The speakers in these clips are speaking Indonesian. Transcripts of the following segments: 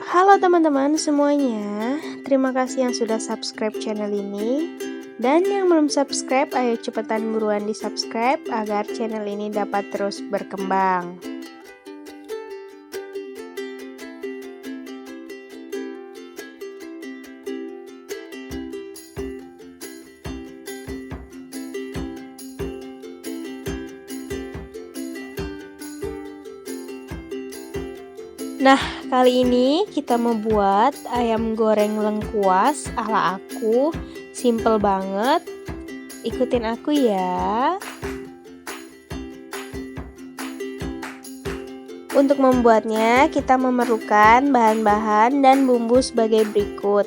Halo teman-teman semuanya, terima kasih yang sudah subscribe channel ini. Dan yang belum subscribe, ayo cepetan buruan di subscribe agar channel ini dapat terus berkembang. Nah, kali ini kita membuat ayam goreng lengkuas ala aku. Simple banget. Ikutin aku ya. Untuk membuatnya, kita memerlukan bahan-bahan dan bumbu sebagai berikut.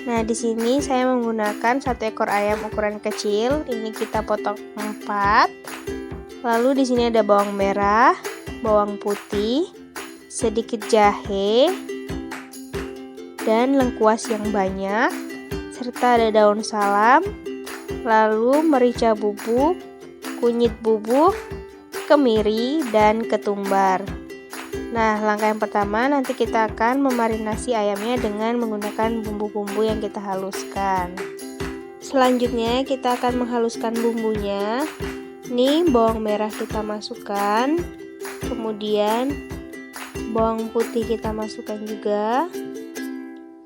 Nah, di sini saya menggunakan 1 ekor ayam ukuran kecil. Ini kita potong 4. Lalu di sini ada bawang merah, bawang putih, sedikit jahe, dan lengkuas yang banyak, serta ada daun salam, lalu merica bubuk, kunyit bubuk, kemiri, dan ketumbar. Nah, langkah yang pertama nanti kita akan memarinasi ayamnya dengan menggunakan bumbu-bumbu yang kita haluskan. Selanjutnya kita akan menghaluskan bumbunya. Ini bawang merah kita masukkan, kemudian bawang putih kita masukkan juga,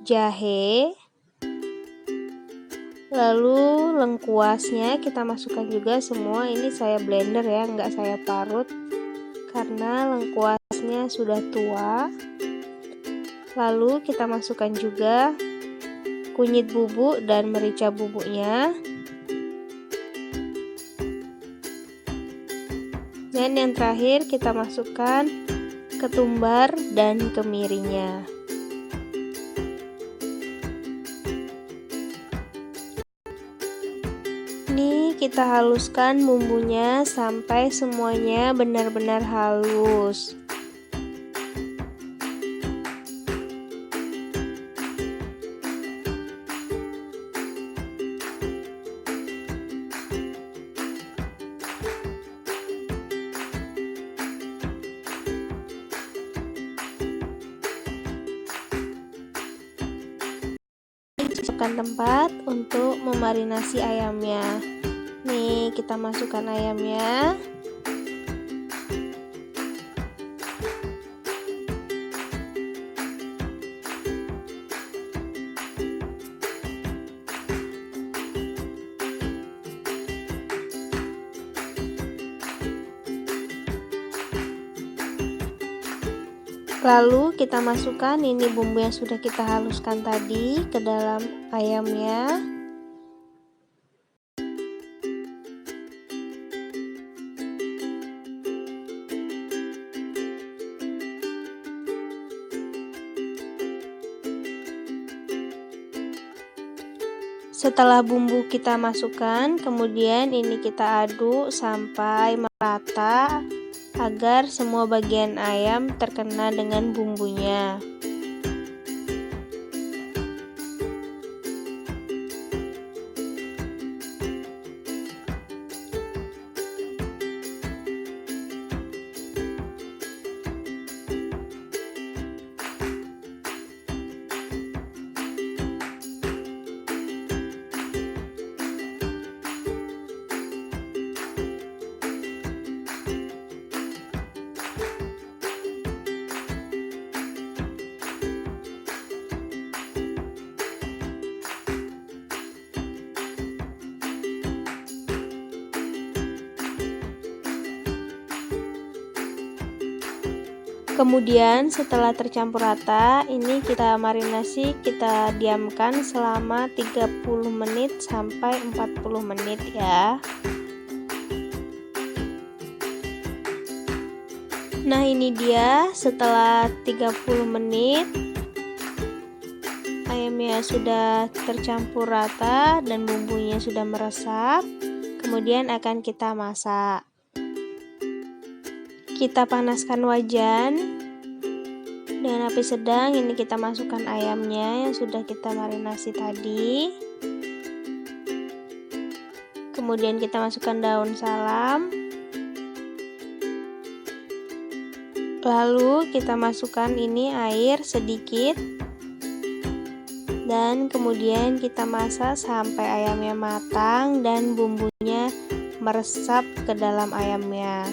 jahe, lalu lengkuasnya kita masukkan juga semua. Ini saya blender ya, nggak saya parut karena lengkuasnya sudah tua. Lalu kita masukkan juga kunyit bubuk dan merica bubuknya. Dan yang terakhir kita masukkan ketumbar dan kemirinya. Ini kita haluskan bumbunya sampai semuanya benar-benar halus. Siapkan tempat untuk memarinasi ayamnya. Nih, kita masukkan ayamnya. Lalu kita masukkan ini bumbu yang sudah kita haluskan tadi ke dalam ayamnya. Setelah bumbu kita masukkan, kemudian ini kita aduk sampai merata agar semua bagian ayam terkena dengan bumbunya. Kemudian setelah tercampur rata, ini kita marinasi, kita diamkan selama 30 menit sampai 40 menit ya. Nah, ini dia setelah 30 menit ayamnya sudah tercampur rata dan bumbunya sudah meresap. Kemudian akan kita masak. Kita panaskan wajan dengan api sedang. Ini kita masukkan ayamnya yang sudah kita marinasi tadi. Kemudian kita masukkan daun salam. Lalu kita masukkan ini air sedikit Dan kemudian kita masak sampai ayamnya matang dan bumbunya meresap ke dalam ayamnya.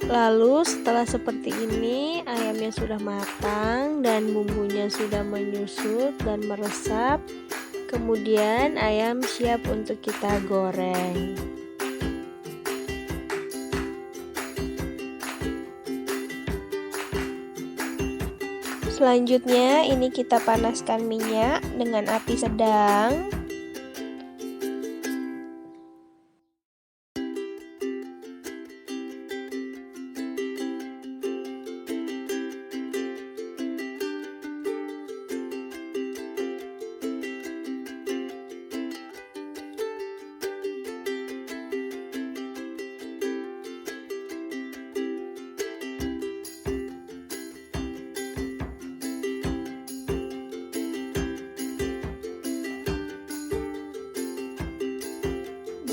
Lalu setelah seperti ini, ayamnya sudah matang dan bumbunya sudah menyusut dan meresap. Kemudian ayam siap untuk kita goreng. Selanjutnya ini kita panaskan minyak dengan api sedang.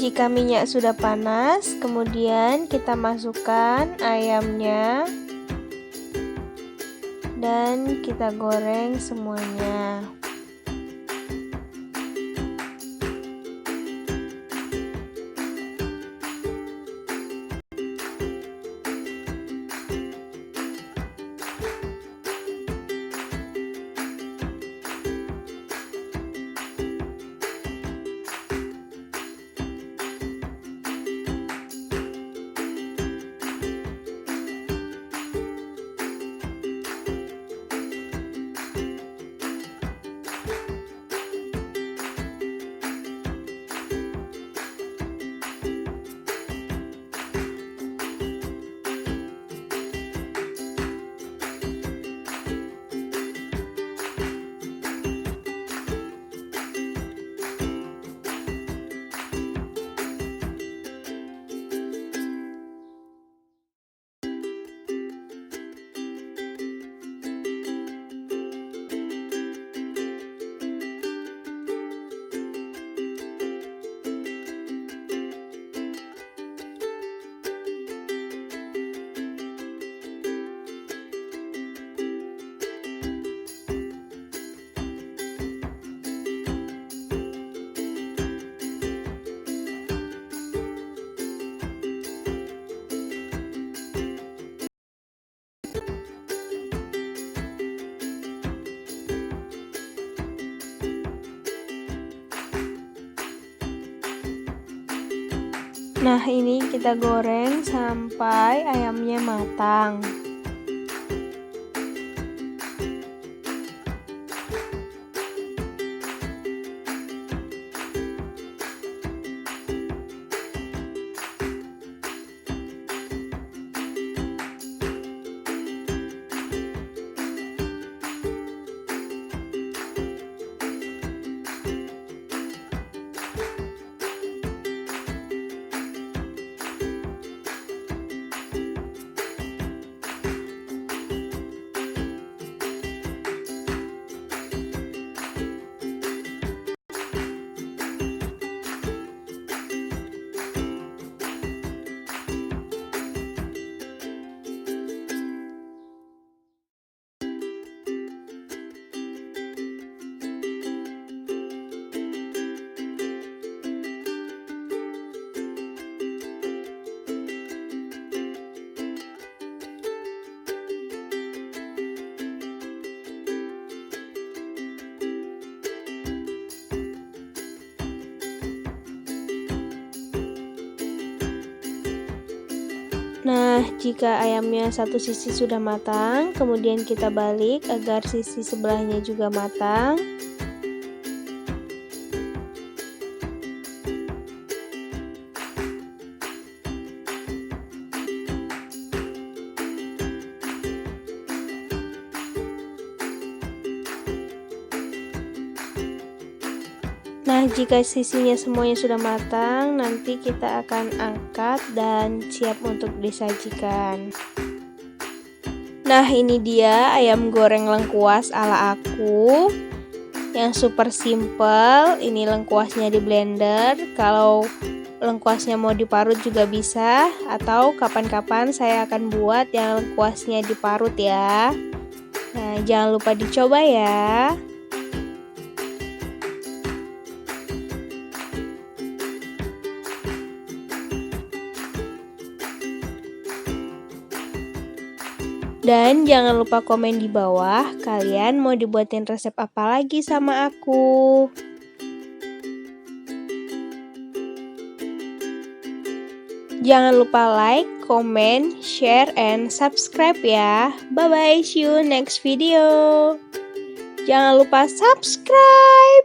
Jika minyak sudah panas, kemudian kita masukkan ayamnya dan kita goreng semuanya. Nah, ini kita goreng sampai ayamnya matang. Nah, jika ayamnya satu sisi sudah matang, kemudian kita balik agar sisi sebelahnya juga matang. Nah, jika sisinya semuanya sudah matang, nanti kita akan angkat dan siap untuk disajikan. Nah, ini dia ayam goreng lengkuas ala aku yang super simple. Ini lengkuasnya di blender. Kalau lengkuasnya mau diparut juga bisa, atau kapan-kapan saya akan buat yang lengkuasnya diparut ya. Nah, jangan lupa dicoba ya. Dan jangan lupa komen di bawah, kalian mau dibuatin resep apa lagi sama aku. Jangan lupa like, comment, share, and subscribe ya. Bye-bye, see you next video. Jangan lupa subscribe.